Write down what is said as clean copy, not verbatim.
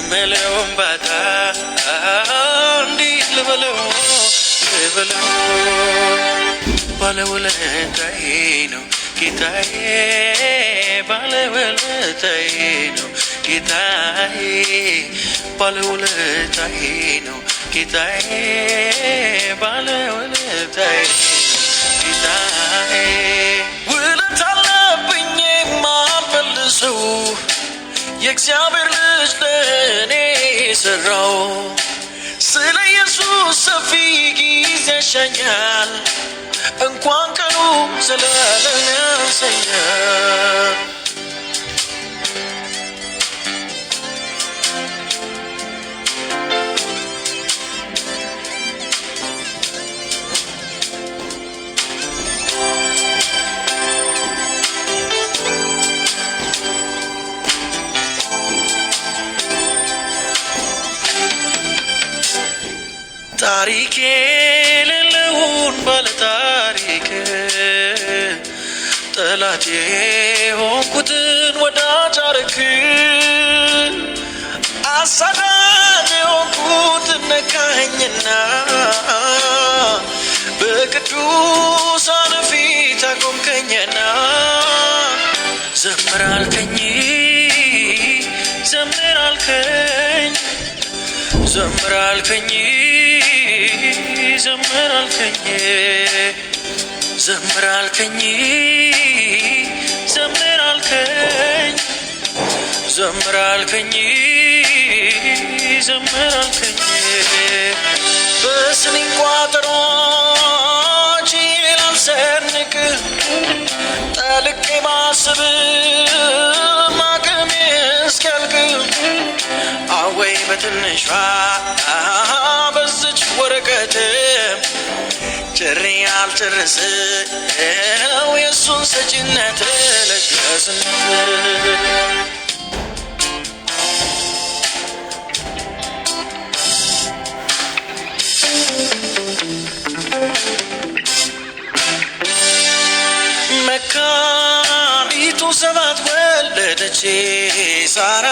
የምለውን ባጣ እንዲህ ልበለው ባለውለታዬ ነው ጌታዬ ባለውለታዬ ነው ጌታዬ ባለውለታዬ ነው ጌታዬ ባለውለታዬ ጌታዬ ውለታ አለብኝ የማልመልሰው የእግዚአብሔር ልጅ ለእኔ የሠራው ስለ ኢየሱስ ሰፊ ጊዜ ያሻኛል እንኳን ቀኑ ዘላለም ያንሰኛል ታሪኬ የሌለውን ባለታሪክ ጠላቴ የሆንኩትን ወዳጅ አረክ አሳዳጅ የሆንኩትን ነካኸኝና በቅዱሳን ፊት አቆምከኝና ዘምር አልከኝ ዘምር አልከኝ ዘምር አልከኝ ዘምር አልከኝ ዘምር አልከኝ ዘምር አልከኝ ዘምር አልከኝ ዘምር አልከኝ በስንኝ ቋጠሮች ላልሰንቅ ጠልቄ ባስብ አቅሜ እስኪያልቅ አወይ በትንሿ በዝች ወረቀት ጭሬ አልጨርሰው የእሱን ሰጪነት ለጋስነት መካኒቱ ሰባት ወለደች ሳራ